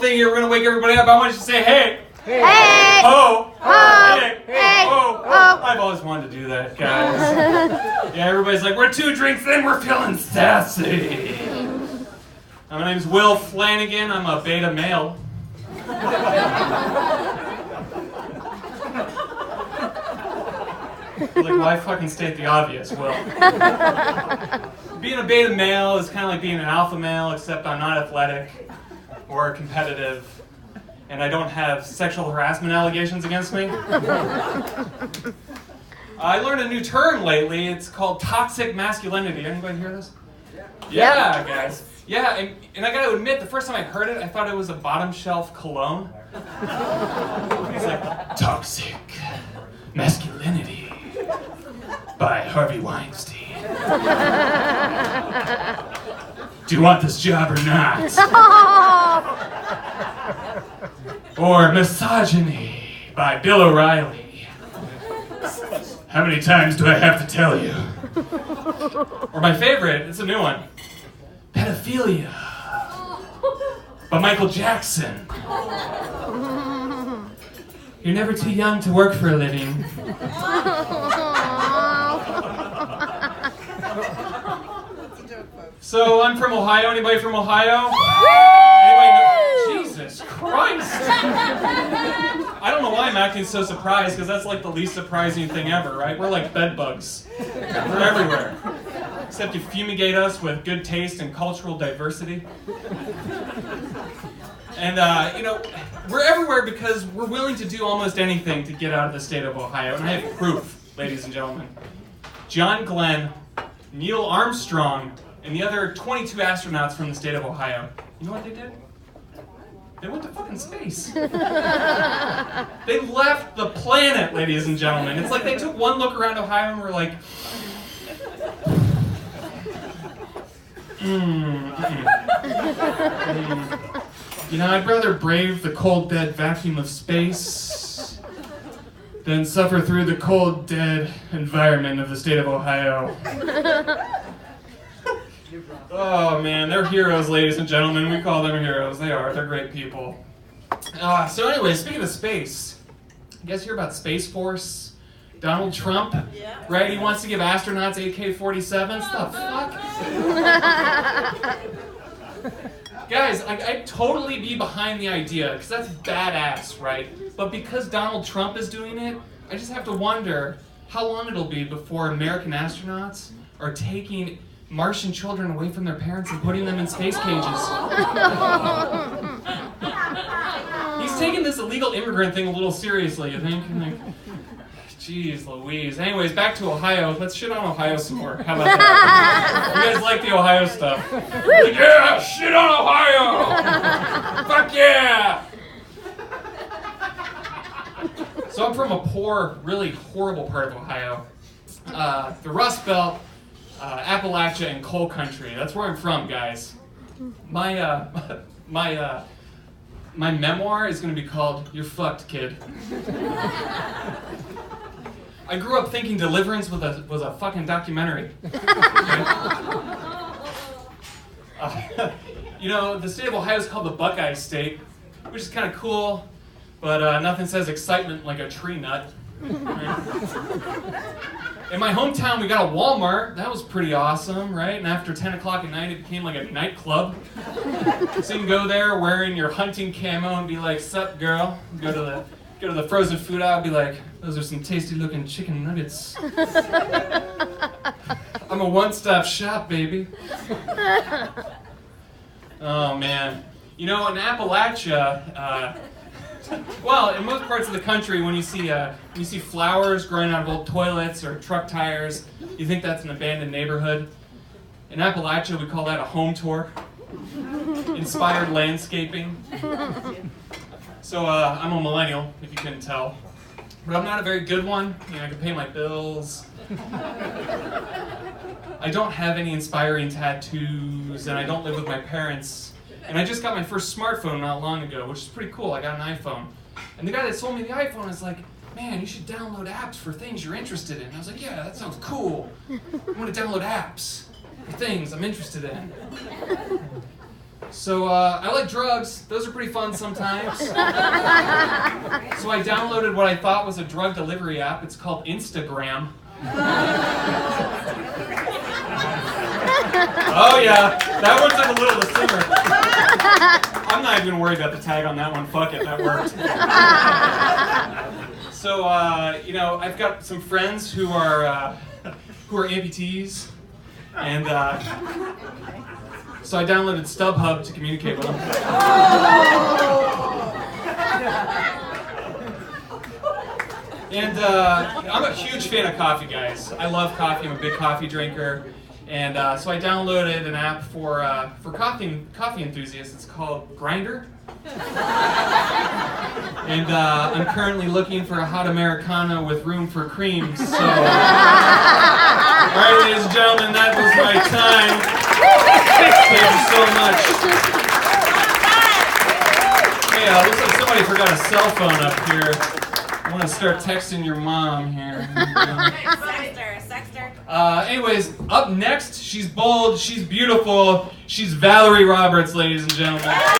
little thing here. We're going to wake everybody up. I want you to say, hey. Hey. Ho. Ho. Hey. Hey. Ho. Ho. I've always wanted to do that, guys. Yeah, everybody's like, we're 2 drinks in, we're feeling sassy. My name's Will Flannigan. I'm a beta male. Like, why fucking state the obvious, Will? Being a beta male is kind of like being an alpha male, except I'm not athletic or competitive, and I don't have sexual harassment allegations against me. I learned a new term lately. It's called toxic masculinity. Anybody hear this? Yeah, guys. Yeah, and I gotta admit, the first time I heard it, I thought it was a bottom shelf cologne. It's like, toxic masculinity by Harvey Weinstein. Do you want this job or not? Or misogyny by Bill O'Reilly. How many times do I have to tell you? Or my favorite, it's a new one. Pedophilia by Michael Jackson. You're never too young to work for a living. So I'm from Ohio. Anybody from Ohio? Anybody know? Jesus Christ! I don't know why I'm acting so surprised, because that's like the least surprising thing ever, right? We're like bed bugs. We're everywhere. Except you fumigate us with good taste and cultural diversity. And, we're everywhere because we're willing to do almost anything to get out of the state of Ohio. And I have proof, ladies and gentlemen. John Glenn, Neil Armstrong, and the other 22 astronauts from the state of Ohio, you know what they did? They went to fucking space. They left the planet, ladies and gentlemen. It's like they took one look around Ohio and were like, You know, I'd rather brave the cold, dead vacuum of space than suffer through the cold, dead environment of the state of Ohio. Oh man, they're heroes, ladies and gentlemen. We call them heroes. They are. They're great people. So anyway, speaking of space, you guys hear about Space Force? Donald Trump, right? He wants to give astronauts AK-47s. The fuck? Guys, I'd totally be behind the idea, because that's badass, right? But because Donald Trump is doing it, I just have to wonder how long it'll be before American astronauts are taking Martian children away from their parents and putting them in space cages. He's taking this illegal immigrant thing a little seriously, you think? Jeez Louise. Anyways, back to Ohio. Let's shit on Ohio some more. How about that? You guys like the Ohio stuff? Like, yeah, shit on Ohio! Fuck yeah! So I'm from a poor, really horrible part of Ohio. The Rust Belt, Appalachia, and coal country. That's where I'm from, guys. My memoir is going to be called "You're Fucked, Kid." I grew up thinking Deliverance was a fucking documentary. The state of Ohio is called the Buckeye State, which is kind of cool, but nothing says excitement like a tree nut. In my hometown, we got a Walmart. That was pretty awesome, right? And after 10 o'clock at night, it became like a nightclub. So you can go there wearing your hunting camo and be like, "Sup, girl?" Go to the frozen food aisle and be like, "Those are some tasty-looking chicken nuggets." I'm a one-stop shop, baby. Oh, man. You know, in Appalachia, well, in most parts of the country, when you see flowers growing out of old toilets or truck tires, you think that's an abandoned neighborhood. In Appalachia, we call that a home tour. Inspired landscaping. So I'm a millennial, if you couldn't tell. But I'm not a very good one. I can pay my bills. I don't have any inspiring tattoos, and I don't live with my parents. And I just got my first smartphone not long ago, which is pretty cool. I got an iPhone. And the guy that sold me the iPhone is like, "Man, you should download apps for things you're interested in." And I was like, "Yeah, that sounds cool. I want to download apps for things I'm interested in." So I like drugs. Those are pretty fun sometimes. So I downloaded what I thought was a drug delivery app. It's called Instagram. Oh yeah, that one took a little to simmer. I'm not even worried about the tag on that one. Fuck it, that worked. So I've got some friends who are amputees, and so I downloaded StubHub to communicate with them. And I'm a huge fan of coffee, guys. I love coffee. I'm a big coffee drinker. And so I downloaded an app for coffee enthusiasts. It's called Grindr. And I'm currently looking for a hot Americano with room for cream. So, all right, ladies and gentlemen, that was my time. Thank you so much. Hey, looks like somebody forgot a cell phone up here. I want to start texting your mom here. Sexter. Anyways, up next, she's bold, she's beautiful, she's Valerie Roberts, ladies and gentlemen.